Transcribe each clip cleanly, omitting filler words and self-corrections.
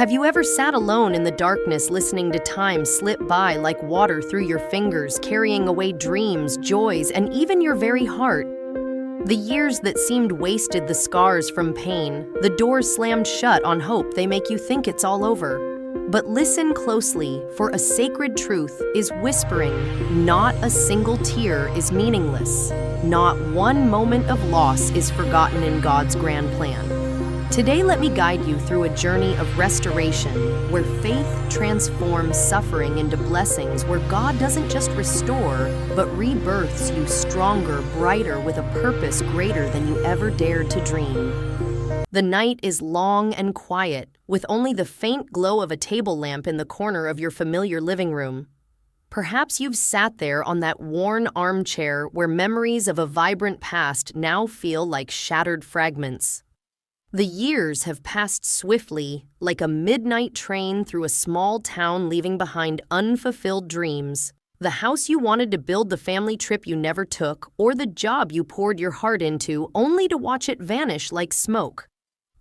Have you ever sat alone in the darkness listening to time slip by like water through your fingers, carrying away dreams, joys, and even your very heart? The years that seemed wasted, the scars from pain, the doors slammed shut on hope, they make you think it's all over. But listen closely, for a sacred truth is whispering, not a single tear is meaningless. Not one moment of loss is forgotten in God's grand plan. Today, let me guide you through a journey of restoration, where faith transforms suffering into blessings, where God doesn't just restore, but rebirths you stronger, brighter, with a purpose greater than you ever dared to dream. The night is long and quiet, with only the faint glow of a table lamp in the corner of your familiar living room. Perhaps you've sat there on that worn armchair where memories of a vibrant past now feel like shattered fragments. The years have passed swiftly, like a midnight train through a small town, leaving behind unfulfilled dreams. The house you wanted to build, the family trip you never took, or the job you poured your heart into only to watch it vanish like smoke.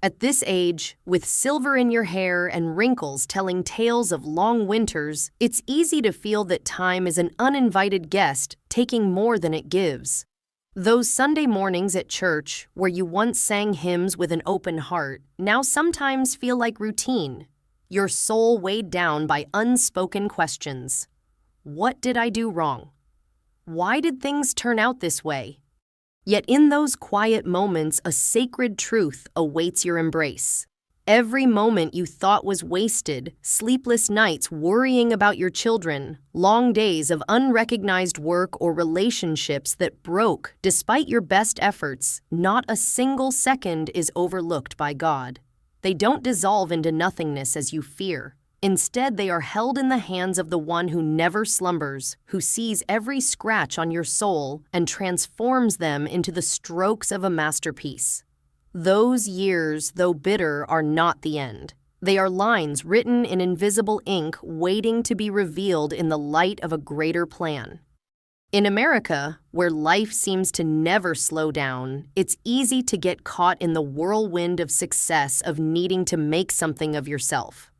At this age, with silver in your hair and wrinkles telling tales of long winters, it's easy to feel that time is an uninvited guest, taking more than it gives. Those Sunday mornings at church, where you once sang hymns with an open heart, now sometimes feel like routine. Your soul weighed down by unspoken questions. What did I do wrong? Why did things turn out this way? Yet in those quiet moments, a sacred truth awaits your embrace. Every moment you thought was wasted, sleepless nights worrying about your children, long days of unrecognized work or relationships that broke despite your best efforts, not a single second is overlooked by God. They don't dissolve into nothingness as you fear. Instead, they are held in the hands of the one who never slumbers, who sees every scratch on your soul and transforms them into the strokes of a masterpiece. Those years, though bitter, are not the end. They are lines written in invisible ink, waiting to be revealed in the light of a greater plan. In America, where life seems to never slow down, it's easy to get caught in the whirlwind of success, of needing to make something of yourself.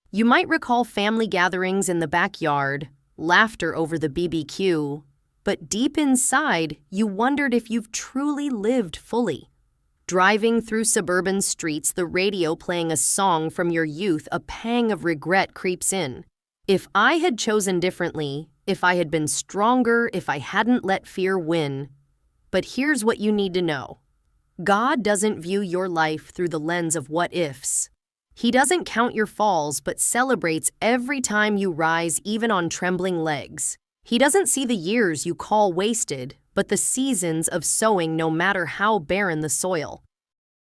You might recall family gatherings in the backyard, laughter over the BBQ, but deep inside, you wondered if you've truly lived fully. Driving through suburban streets, the radio playing a song from your youth, a pang of regret creeps in. If I had chosen differently, if I had been stronger, if I hadn't let fear win. But here's what you need to know. God doesn't view your life through the lens of what-ifs. He doesn't count your falls, but celebrates every time you rise, even on trembling legs. He doesn't see the years you call wasted, but the seasons of sowing, no matter how barren the soil.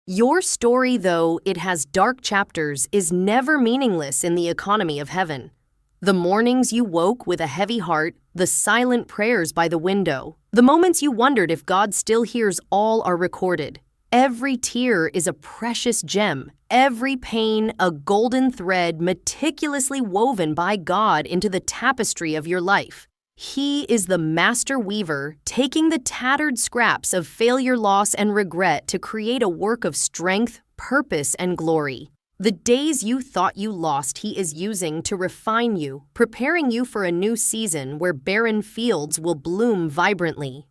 Your story, though it has dark chapters, is never meaningless in the economy of heaven. The mornings you woke with a heavy heart, the silent prayers by the window, the moments you wondered if God still hears, all are recorded. Every tear is a precious gem, every pain a golden thread meticulously woven by God into the tapestry of your life. He is the master weaver, taking the tattered scraps of failure, loss, and regret to create a work of strength, purpose, and glory. The days you thought you lost, He is using to refine you, preparing you for a new season where barren fields will bloom vibrantly.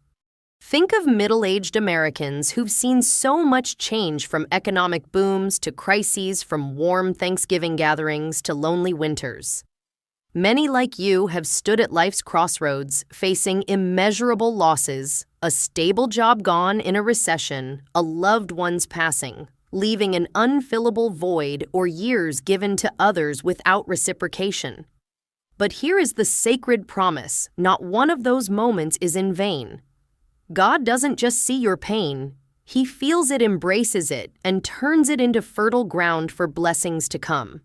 Think of middle-aged Americans who've seen so much change, from economic booms to crises, from warm Thanksgiving gatherings to lonely winters. Many like you have stood at life's crossroads, facing immeasurable losses, a stable job gone in a recession, a loved one's passing, leaving an unfillable void, or years given to others without reciprocation. But here is the sacred promise: not one of those moments is in vain. God doesn't just see your pain, He feels it, embraces it, and turns it into fertile ground for blessings to come.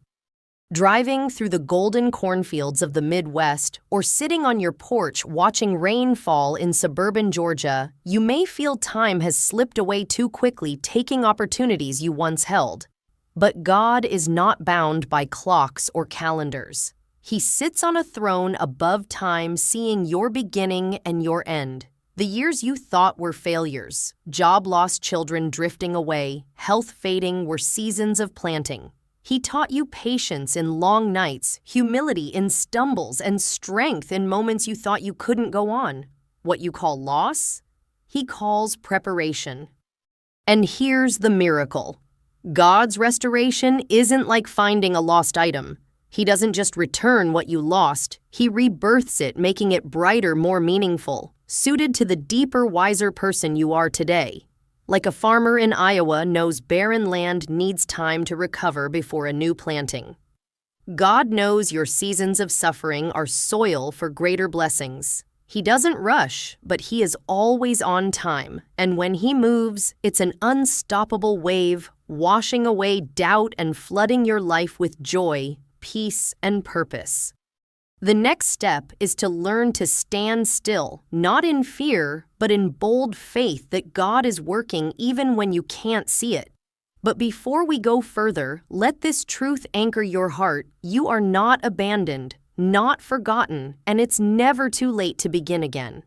Driving through the golden cornfields of the Midwest, or sitting on your porch watching rain fall in suburban Georgia, you may feel time has slipped away too quickly, taking opportunities you once held. But God is not bound by clocks or calendars. He sits on a throne above time, seeing your beginning and your end. The years you thought were failures, job loss, children drifting away, health fading, were seasons of planting. He taught you patience in long nights, humility in stumbles, and strength in moments you thought you couldn't go on. What you call loss, he calls preparation. And here's the miracle. God's restoration isn't like finding a lost item. He doesn't just return what you lost, he rebirths it, making it brighter, more meaningful, suited to the deeper, wiser person you are today. Like a farmer in Iowa knows barren land needs time to recover before a new planting. God knows your seasons of suffering are soil for greater blessings. He doesn't rush, but he is always on time, and when he moves, it's an unstoppable wave, washing away doubt and flooding your life with joy, peace, and purpose. The next step is to learn to stand still, not in fear, but in bold faith that God is working even when you can't see it. But before we go further, let this truth anchor your heart. You are not abandoned, not forgotten, and it's never too late to begin again.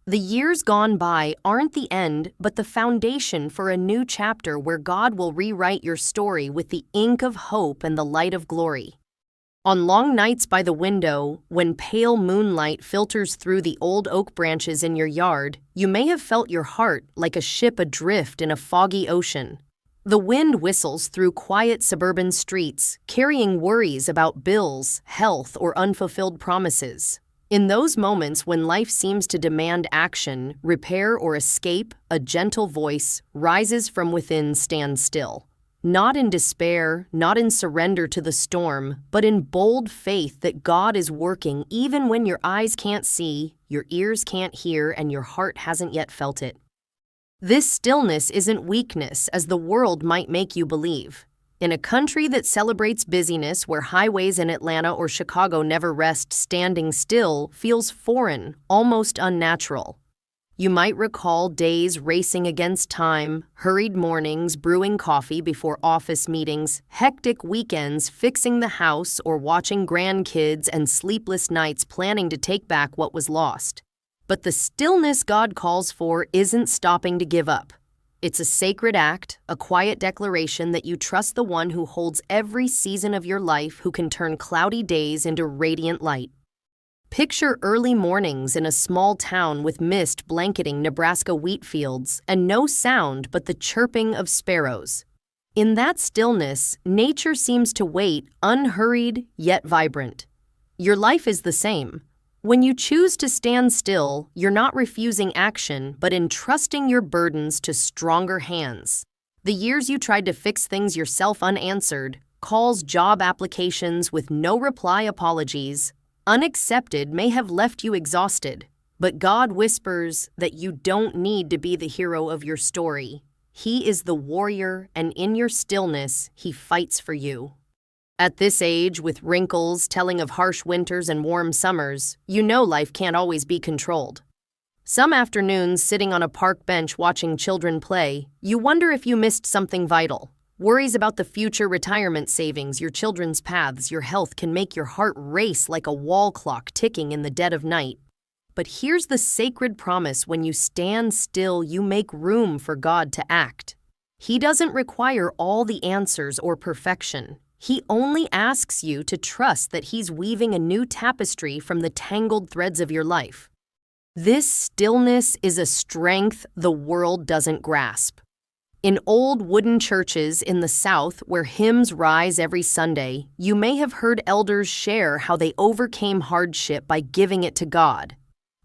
The years gone by aren't the end, but the foundation for a new chapter where God will rewrite your story with the ink of hope and the light of glory. On long nights by the window, when pale moonlight filters through the old oak branches in your yard, you may have felt your heart like a ship adrift in a foggy ocean. The wind whistles through quiet suburban streets, carrying worries about bills, health, or unfulfilled promises. In those moments when life seems to demand action, repair, or escape, a gentle voice rises from within. Stand still. Not in despair, not in surrender to the storm, but in bold faith that God is working even when your eyes can't see, your ears can't hear, and your heart hasn't yet felt it. This stillness isn't weakness, as the world might make you believe. In a country that celebrates busyness, where highways in Atlanta or Chicago never rest, standing still feels foreign, almost unnatural. You might recall days racing against time, hurried mornings brewing coffee before office meetings, hectic weekends fixing the house or watching grandkids, and sleepless nights planning to take back what was lost. But the stillness God calls for isn't stopping to give up. It's a sacred act, a quiet declaration that you trust the one who holds every season of your life, who can turn cloudy days into radiant light. Picture early mornings in a small town with mist blanketing Nebraska wheat fields and no sound but the chirping of sparrows. In that stillness, nature seems to wait, unhurried yet vibrant. Your life is the same. When you choose to stand still, you're not refusing action, but entrusting your burdens to stronger hands. The years you tried to fix things yourself unanswered, calls, job applications with no reply, apologies, unaccepted, may have left you exhausted, but God whispers that you don't need to be the hero of your story. He is the warrior, and in your stillness, he fights for you. At this age, with wrinkles telling of harsh winters and warm summers, you know life can't always be controlled. Some afternoons, sitting on a park bench watching children play, you wonder if you missed something vital. Worries about the future, retirement savings, your children's paths, your health can make your heart race like a wall clock ticking in the dead of night. But here's the sacred promise: when you stand still, you make room for God to act. He doesn't require all the answers or perfection. He only asks you to trust that he's weaving a new tapestry from the tangled threads of your life. This stillness is a strength the world doesn't grasp. In old wooden churches in the South, where hymns rise every Sunday, you may have heard elders share how they overcame hardship by giving it to God.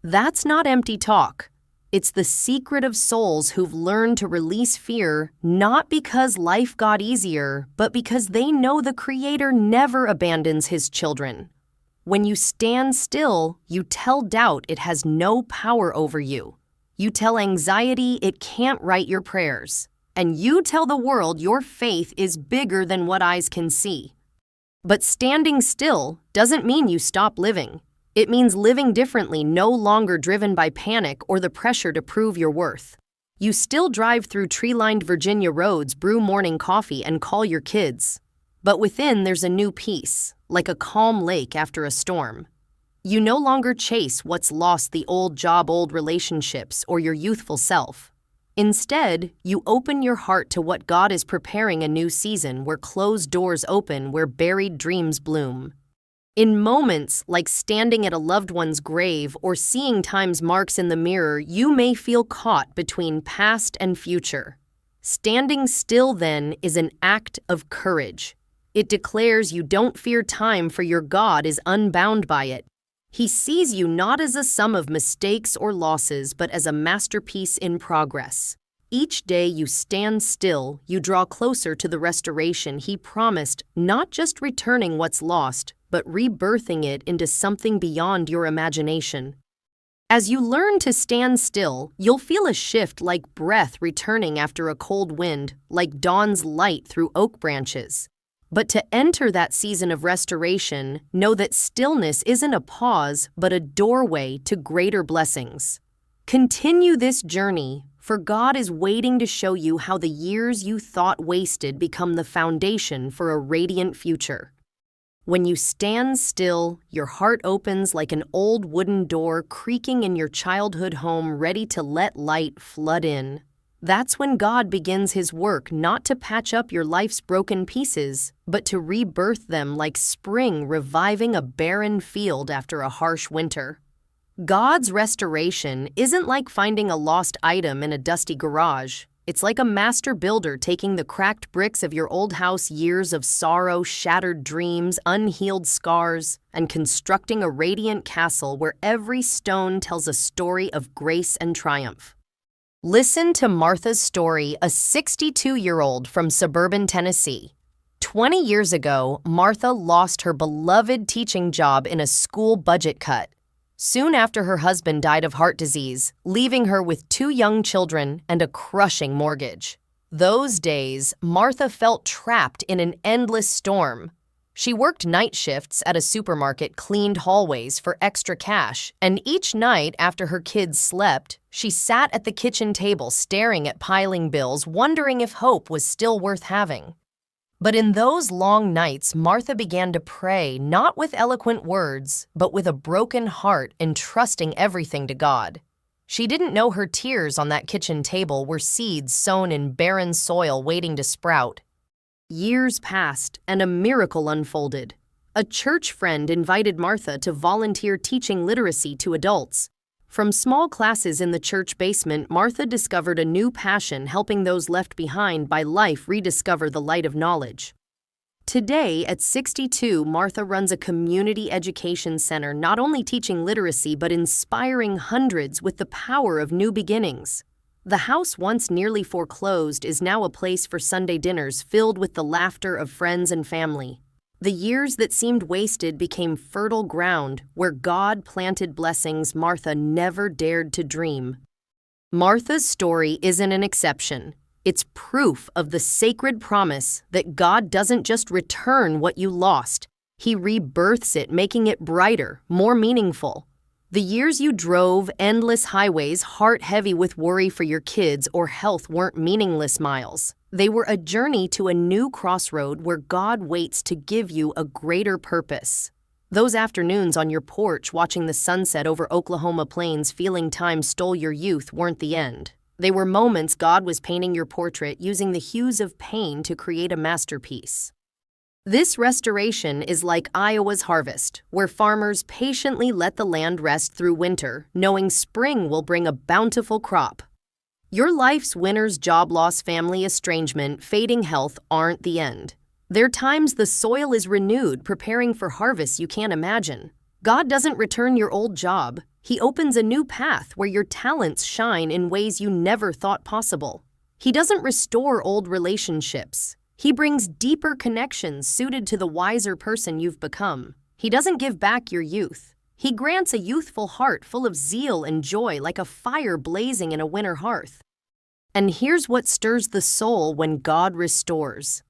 That's not empty talk. It's the secret of souls who've learned to release fear, not because life got easier, but because they know the Creator never abandons his children. When you stand still, you tell doubt it has no power over you. You tell anxiety it can't write your prayers. And you tell the world your faith is bigger than what eyes can see. But standing still doesn't mean you stop living. It means living differently, no longer driven by panic or the pressure to prove your worth. You still drive through tree-lined Virginia roads, brew morning coffee, and call your kids. But within, there's a new peace, like a calm lake after a storm. You no longer chase what's lost: the old job, old relationships, or your youthful self. Instead, you open your heart to what God is preparing, a new season where closed doors open, where buried dreams bloom. In moments like standing at a loved one's grave or seeing time's marks in the mirror, you may feel caught between past and future. Standing still, then, is an act of courage. It declares you don't fear time, for your God is unbound by it. He sees you not as a sum of mistakes or losses, but as a masterpiece in progress. Each day you stand still, you draw closer to the restoration He promised, not just returning what's lost, but rebirthing it into something beyond your imagination. As you learn to stand still, you'll feel a shift, like breath returning after a cold wind, like dawn's light through oak branches. But to enter that season of restoration, know that stillness isn't a pause, but a doorway to greater blessings. Continue this journey, for God is waiting to show you how the years you thought wasted become the foundation for a radiant future. When you stand still, your heart opens like an old wooden door creaking in your childhood home, ready to let light flood in. That's when God begins His work, not to patch up your life's broken pieces, but to rebirth them, like spring reviving a barren field after a harsh winter. God's restoration isn't like finding a lost item in a dusty garage. It's like a master builder taking the cracked bricks of your old house, years of sorrow, shattered dreams, unhealed scars, and constructing a radiant castle where every stone tells a story of grace and triumph. Listen to Martha's story, a 62-year-old from suburban Tennessee. 20 years ago, Martha lost her beloved teaching job in a school budget cut. Soon after, her husband died of heart disease, leaving her with 2 young children and a crushing mortgage. Those days, Martha felt trapped in an endless storm. She worked night shifts at a supermarket, cleaned hallways for extra cash, and each night after her kids slept, she sat at the kitchen table staring at piling bills, wondering if hope was still worth having. But in those long nights, Martha began to pray, not with eloquent words, but with a broken heart, entrusting everything to God. She didn't know her tears on that kitchen table were seeds sown in barren soil waiting to sprout. Years passed, and a miracle unfolded. A church friend invited Martha to volunteer teaching literacy to adults. From small classes in the church basement, Martha discovered a new passion, helping those left behind by life rediscover the light of knowledge. Today, at 62, Martha runs a community education center, not only teaching literacy but inspiring hundreds with the power of new beginnings. The house, once nearly foreclosed, is now a place for Sunday dinners filled with the laughter of friends and family. The years that seemed wasted became fertile ground where God planted blessings Martha never dared to dream. Martha's story isn't an exception. It's proof of the sacred promise that God doesn't just return what you lost. He rebirths it, making it brighter, more meaningful. The years you drove endless highways, heart heavy with worry for your kids or health, weren't meaningless miles. They were a journey to a new crossroad where God waits to give you a greater purpose. Those afternoons on your porch watching the sunset over Oklahoma plains, feeling time stole your youth, weren't the end. They were moments God was painting your portrait, using the hues of pain to create a masterpiece. This restoration is like Iowa's harvest, where farmers patiently let the land rest through winter, knowing spring will bring a bountiful crop. Your life's winners, job loss, family estrangement, fading health aren't the end. There are times the soil is renewed, preparing for harvests you can't imagine. God doesn't return your old job. He opens a new path where your talents shine in ways you never thought possible. He doesn't restore old relationships. He brings deeper connections suited to the wiser person you've become. He doesn't give back your youth. He grants a youthful heart full of zeal and joy, like a fire blazing in a winter hearth. And here's what stirs the soul when God restores.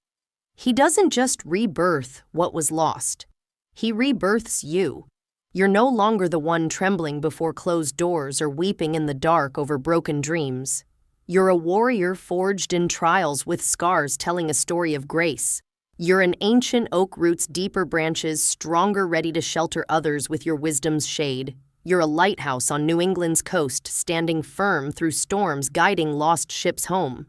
He doesn't just rebirth what was lost. He rebirths you. You're no longer the one trembling before closed doors or weeping in the dark over broken dreams. You're a warrior forged in trials with scars telling a story of grace. You're an ancient oak, roots deeper branches, stronger, ready to shelter others with your wisdom's shade. You're a lighthouse on New England's coast, standing firm through storms, guiding lost ships home.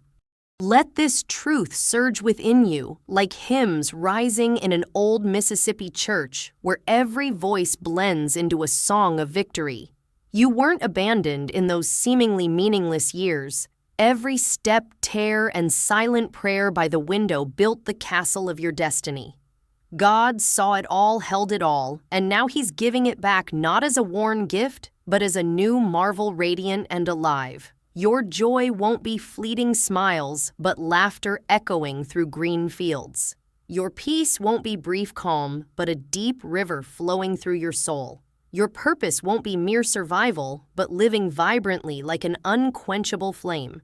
Let this truth surge within you, like hymns rising in an old Mississippi church, where every voice blends into a song of victory. You weren't abandoned in those seemingly meaningless years. Every step, tear, and silent prayer by the window built the castle of your destiny. God saw it all, held it all, and now He's giving it back not as a worn gift, but as a new marvel, radiant and alive. Your joy won't be fleeting smiles, but laughter echoing through green fields. Your peace won't be brief calm, but a deep river flowing through your soul. Your purpose won't be mere survival, but living vibrantly like an unquenchable flame.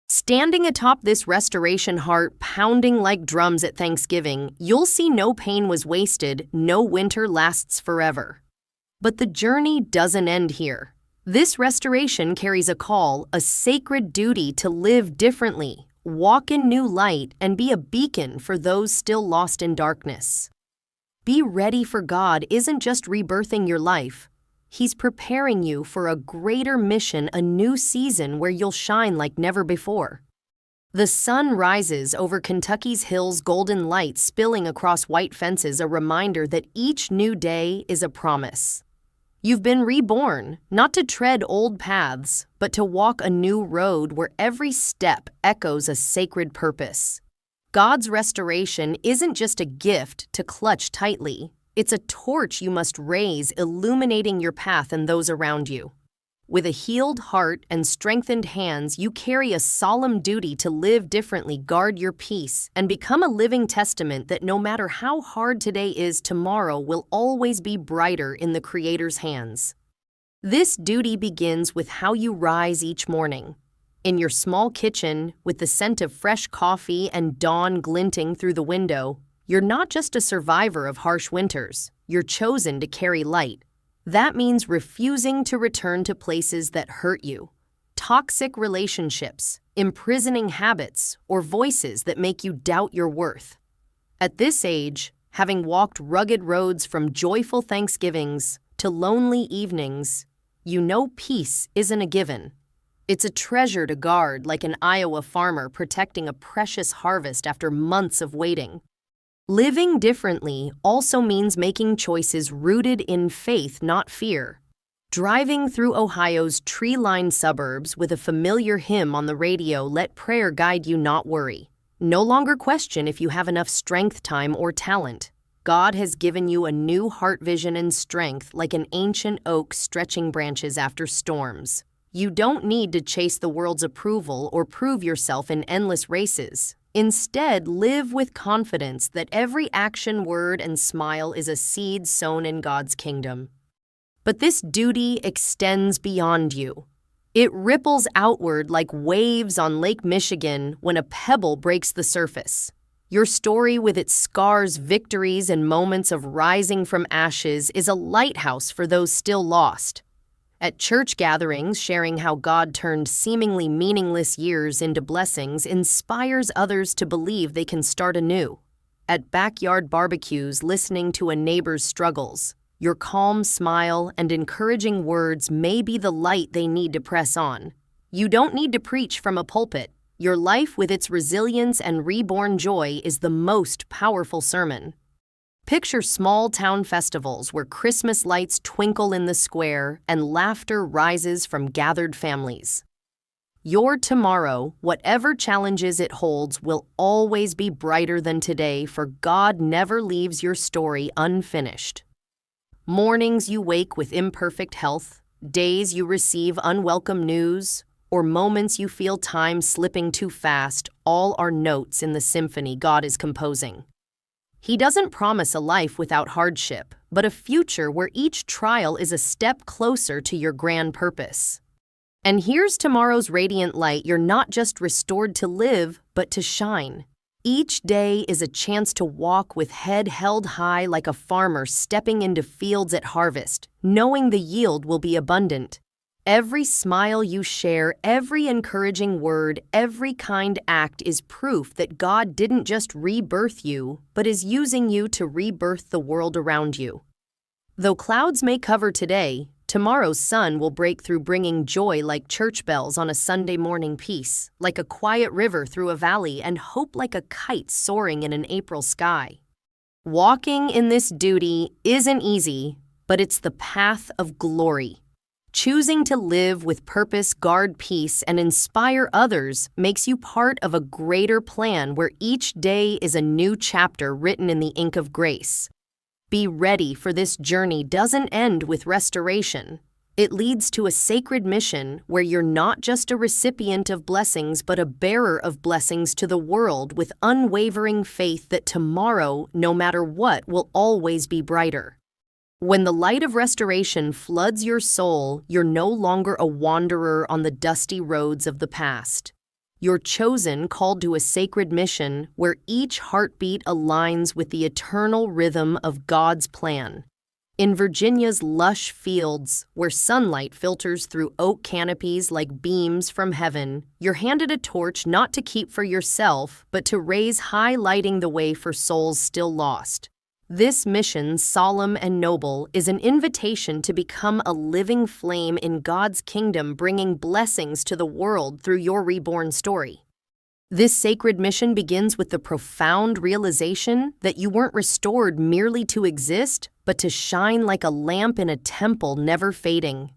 Standing atop this restoration heart, pounding like drums at Thanksgiving, you'll see no pain was wasted, no winter lasts forever. But the journey doesn't end here. This restoration carries a call, a sacred duty to live differently, walk in new light, and be a beacon for those still lost in darkness. Be ready, for God isn't just rebirthing your life. He's preparing you for a greater mission, a new season where you'll shine like never before. The sun rises over Kentucky's hills, golden light spilling across white fences, a reminder that each new day is a promise. You've been reborn, not to tread old paths, but to walk a new road where every step echoes a sacred purpose. God's restoration isn't just a gift to clutch tightly. It's a torch you must raise, illuminating your path and those around you. With a healed heart and strengthened hands, you carry a solemn duty to live differently, guard your peace, and become a living testament that no matter how hard today is, tomorrow will always be brighter in the Creator's hands. This duty begins with how you rise each morning. In your small kitchen, with the scent of fresh coffee and dawn glinting through the window, you're not just a survivor of harsh winters, you're chosen to carry light. That means refusing to return to places that hurt you, toxic relationships, imprisoning habits, or voices that make you doubt your worth. At this age, having walked rugged roads from joyful Thanksgivings to lonely evenings, you know peace isn't a given. It's a treasure to guard, like an Iowa farmer protecting a precious harvest after months of waiting. Living differently also means making choices rooted in faith, not fear. Driving through Ohio's tree-lined suburbs with a familiar hymn on the radio, let prayer guide you, not worry. No longer question if you have enough strength, time, or talent. God has given you a new heart vision and strength, like an ancient oak stretching branches after storms. You don't need to chase the world's approval or prove yourself in endless races. Instead, live with confidence that every action, word, and smile is a seed sown in God's kingdom. But this duty extends beyond you. It ripples outward like waves on Lake Michigan when a pebble breaks the surface. Your story, with its scars, victories, and moments of rising from ashes, is a lighthouse for those still lost. At church gatherings, sharing how God turned seemingly meaningless years into blessings inspires others to believe they can start anew. At backyard barbecues, listening to a neighbor's struggles, your calm smile and encouraging words may be the light they need to press on. You don't need to preach from a pulpit. Your life, with its resilience and reborn joy, is the most powerful sermon. Picture small-town festivals where Christmas lights twinkle in the square and laughter rises from gathered families. Your tomorrow, whatever challenges it holds, will always be brighter than today, for God never leaves your story unfinished. Mornings you wake with imperfect health, days you receive unwelcome news, or moments you feel time slipping too fast, all are notes in the symphony God is composing. He doesn't promise a life without hardship, but a future where each trial is a step closer to your grand purpose. And here's tomorrow's radiant light. You're not just restored to live, but to shine. Each day is a chance to walk with head held high, like a farmer stepping into fields at harvest, knowing the yield will be abundant. Every smile you share, every encouraging word, every kind act is proof that God didn't just rebirth you, but is using you to rebirth the world around you. Though clouds may cover today, Tomorrow's sun will break through, bringing joy like church bells on a Sunday morning, peace like a quiet river through a valley, and hope like a kite soaring in an April sky. Walking in this duty isn't easy, but it's the path of glory. Choosing to live with purpose, guard peace, and inspire others makes you part of a greater plan where each day is a new chapter written in the ink of grace. Be ready, for this journey doesn't end with restoration. It leads to a sacred mission where you're not just a recipient of blessings but a bearer of blessings to the world, with unwavering faith that tomorrow, no matter what, will always be brighter. When the light of restoration floods your soul, you're no longer a wanderer on the dusty roads of the past. You're chosen, called to a sacred mission where each heartbeat aligns with the eternal rhythm of God's plan. In Virginia's lush fields, where sunlight filters through oak canopies like beams from heaven, you're handed a torch not to keep for yourself, but to raise high, lighting the way for souls still lost. This mission, solemn and noble, is an invitation to become a living flame in God's kingdom, bringing blessings to the world through your reborn story. This sacred mission begins with the profound realization that you weren't restored merely to exist, but to shine like a lamp in a temple, never fading.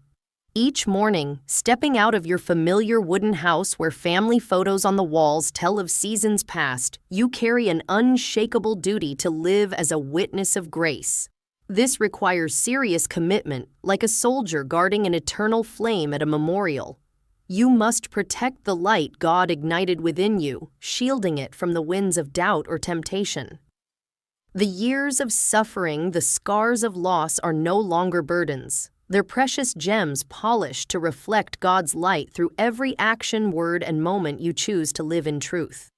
Each morning, stepping out of your familiar wooden house where family photos on the walls tell of seasons past, you carry an unshakable duty to live as a witness of grace. This requires serious commitment, like a soldier guarding an eternal flame at a memorial. You must protect the light God ignited within you, shielding it from the winds of doubt or temptation. The years of suffering, the scars of loss are no longer burdens. They're precious gems polished to reflect God's light through every action, word, and moment you choose to live in truth.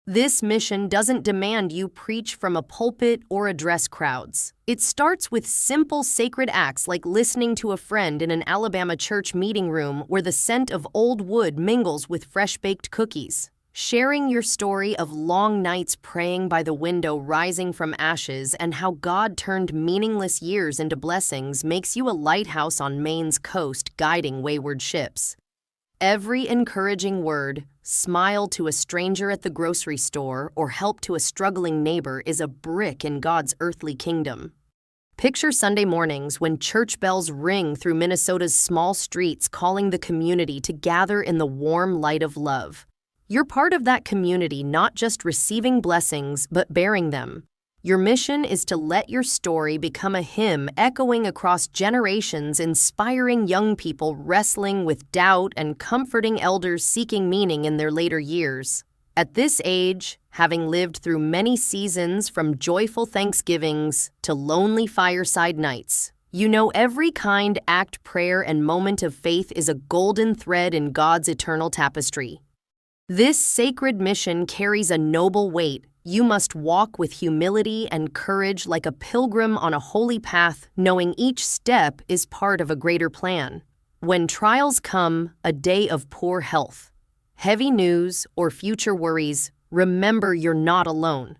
This mission doesn't demand you preach from a pulpit or address crowds. It starts with simple sacred acts like listening to a friend in an Alabama church meeting room where the scent of old wood mingles with fresh-baked cookies. Sharing your story of long nights praying by the window, rising from ashes, and how God turned meaningless years into blessings makes you a lighthouse on Maine's coast, guiding wayward ships. Every encouraging word, smile to a stranger at the grocery store, or help to a struggling neighbor is a brick in God's earthly kingdom. Picture Sunday mornings when church bells ring through Minnesota's small streets, calling the community to gather in the warm light of love. You're part of that community, not just receiving blessings, but bearing them. Your mission is to let your story become a hymn echoing across generations, inspiring young people wrestling with doubt and comforting elders seeking meaning in their later years. At this age, having lived through many seasons from joyful Thanksgivings to lonely fireside nights, you know every kind act, prayer, and moment of faith is a golden thread in God's eternal tapestry. This sacred mission carries a noble weight. You must walk with humility and courage like a pilgrim on a holy path, knowing each step is part of a greater plan. When trials come, a day of poor health, heavy news, or future worries, remember you're not alone.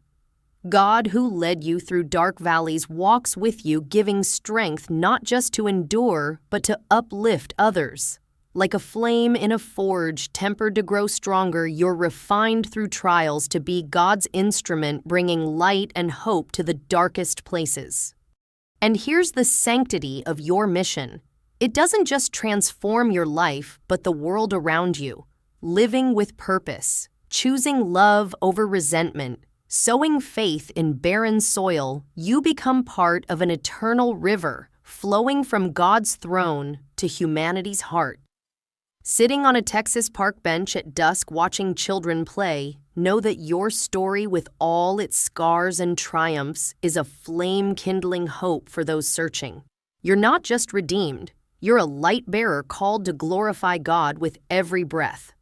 God, who led you through dark valleys, walks with you, giving strength not just to endure, but to uplift others. Like a flame in a forge, tempered to grow stronger, you're refined through trials to be God's instrument, bringing light and hope to the darkest places. And here's the sanctity of your mission. It doesn't just transform your life, but the world around you. Living with purpose, choosing love over resentment, sowing faith in barren soil, you become part of an eternal river, flowing from God's throne to humanity's heart. Sitting on a Texas park bench at dusk watching children play, know that your story, with all its scars and triumphs, is a flame-kindling hope for those searching. You're not just redeemed, you're a light bearer called to glorify God with every breath.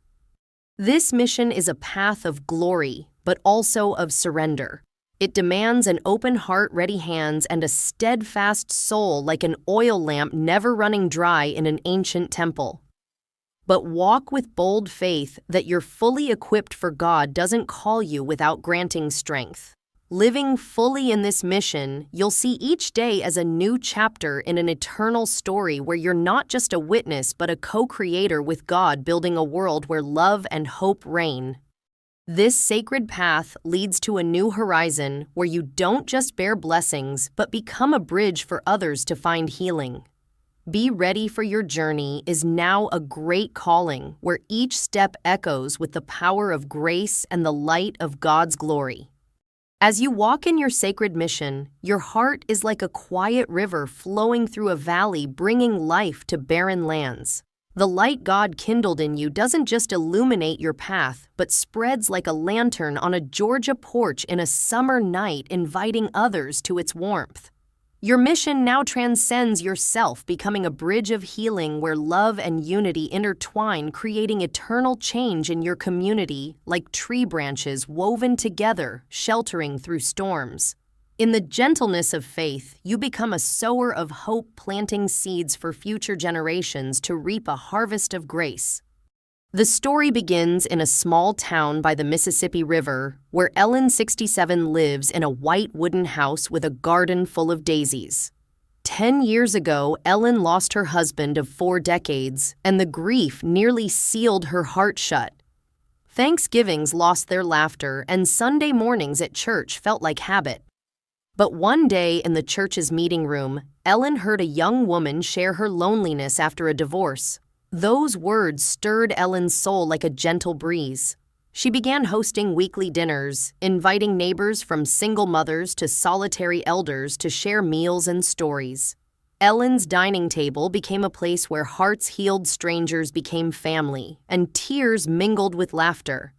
This mission is a path of glory, but also of surrender. It demands an open heart, ready hands, and a steadfast soul like an oil lamp never running dry in an ancient temple. But walk with bold faith that you're fully equipped, for God doesn't call you without granting strength. Living fully in this mission, you'll see each day as a new chapter in an eternal story where you're not just a witness but a co-creator with God, building a world where love and hope reign. This sacred path leads to a new horizon where you don't just bear blessings but become a bridge for others to find healing. Be ready, for your journey is now a great calling where each step echoes with the power of grace and the light of God's glory. As you walk in your sacred mission, your heart is like a quiet river flowing through a valley, bringing life to barren lands. The light God kindled in you doesn't just illuminate your path, but spreads like a lantern on a Georgia porch in a summer night, inviting others to its warmth. Your mission now transcends yourself, becoming a bridge of healing where love and unity intertwine, creating eternal change in your community like tree branches woven together, sheltering through storms. In the gentleness of faith, you become a sower of hope, planting seeds for future generations to reap a harvest of grace. The story begins in a small town by the Mississippi River, where Ellen, 67, lives in a white wooden house with a garden full of daisies. 10 years ago, Ellen lost her husband of 4 decades, and the grief nearly sealed her heart shut. Thanksgivings lost their laughter, and Sunday mornings at church felt like habit. But one day in the church's meeting room, Ellen heard a young woman share her loneliness after a divorce. Those words stirred Ellen's soul like a gentle breeze. She began hosting weekly dinners, inviting neighbors from single mothers to solitary elders to share meals and stories. Ellen's dining table became a place where hearts healed, strangers became family, and tears mingled with laughter.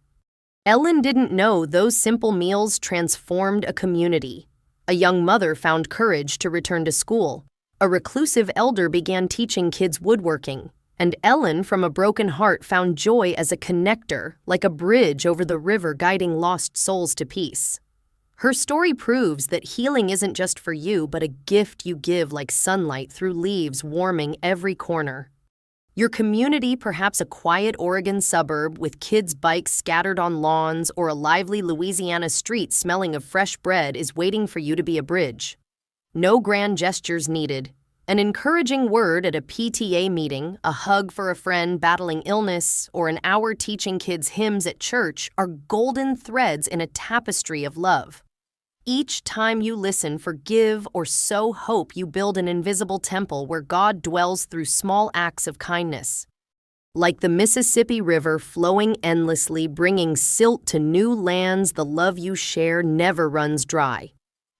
Ellen didn't know those simple meals transformed a community. A young mother found courage to return to school. A reclusive elder began teaching kids woodworking. And Ellen, from a broken heart, found joy as a connector, like a bridge over the river guiding lost souls to peace. Her story proves that healing isn't just for you, but a gift you give like sunlight through leaves, warming every corner. Your community, perhaps a quiet Oregon suburb with kids' bikes scattered on lawns, or a lively Louisiana street smelling of fresh bread, is waiting for you to be a bridge. No grand gestures needed. An encouraging word at a PTA meeting, a hug for a friend battling illness, or an hour teaching kids hymns at church are golden threads in a tapestry of love. Each time you listen, forgive, or sow hope, you build an invisible temple where God dwells through small acts of kindness. Like the Mississippi River flowing endlessly, bringing silt to new lands, the love you share never runs dry.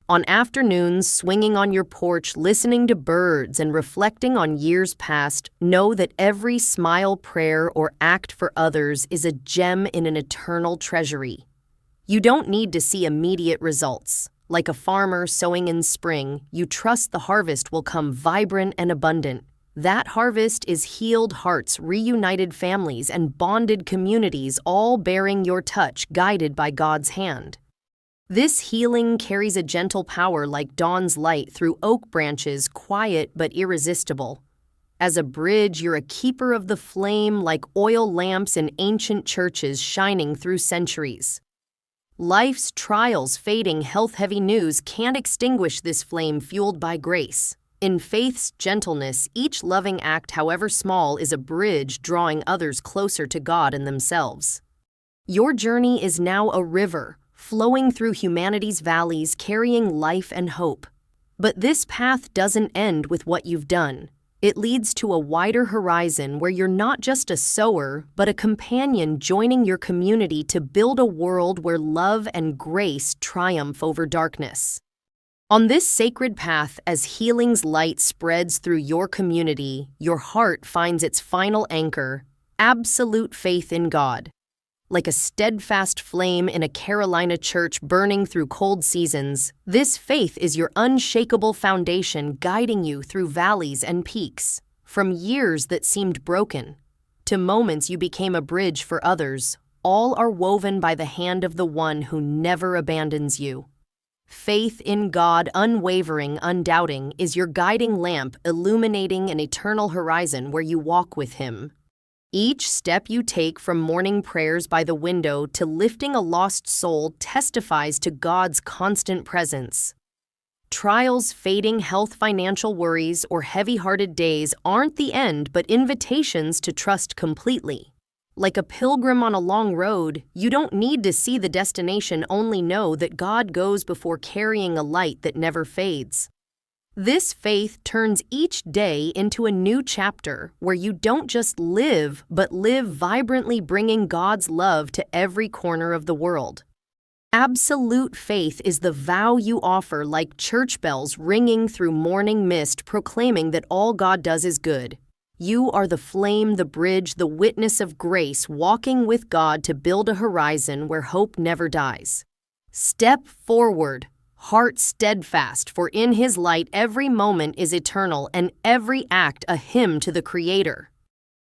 On afternoons, swinging on your porch, listening to birds and reflecting on years past, know that every smile, prayer, or act for others is a gem in an eternal treasury. You don't need to see immediate results. Like a farmer sowing in spring, you trust the harvest will come vibrant and abundant. That harvest is healed hearts, reunited families, and bonded communities, all bearing your touch, guided by God's hand. This healing carries a gentle power like dawn's light through oak branches, quiet but irresistible. As a bridge, you're a keeper of the flame, like oil lamps in ancient churches shining through centuries. Life's trials, fading, health-heavy news can't extinguish this flame fueled by grace. In faith's gentleness, each loving act, however small, is a bridge drawing others closer to God and themselves. Your journey is now a river, flowing through humanity's valleys, carrying life and hope. But this path doesn't end with what you've done. It leads to a wider horizon where you're not just a sower, but a companion joining your community to build a world where love and grace triumph over darkness. On this sacred path, as healing's light spreads through your community, your heart finds its final anchor, absolute faith in God. Like a steadfast flame in a Carolina church burning through cold seasons, this faith is your unshakable foundation, guiding you through valleys and peaks. From years that seemed broken to moments you became a bridge for others, all are woven by the hand of the one who never abandons you. Faith in God, unwavering, undoubting, is your guiding lamp, illuminating an eternal horizon where you walk with Him. Each step you take from morning prayers by the window to lifting a lost soul testifies to God's constant presence. Trials, fading health, financial worries, or heavy-hearted days aren't the end but invitations to trust completely. Like a pilgrim on a long road, you don't need to see the destination, only know that God goes before, carrying a light that never fades. This faith turns each day into a new chapter where you don't just live, but live vibrantly, bringing God's love to every corner of the world. Absolute faith is the vow you offer, like church bells ringing through morning mist, proclaiming that all God does is good. You are the flame, the bridge, the witness of grace, walking with God to build a horizon where hope never dies. Step forward, heart steadfast, for in His light every moment is eternal and every act a hymn to the Creator.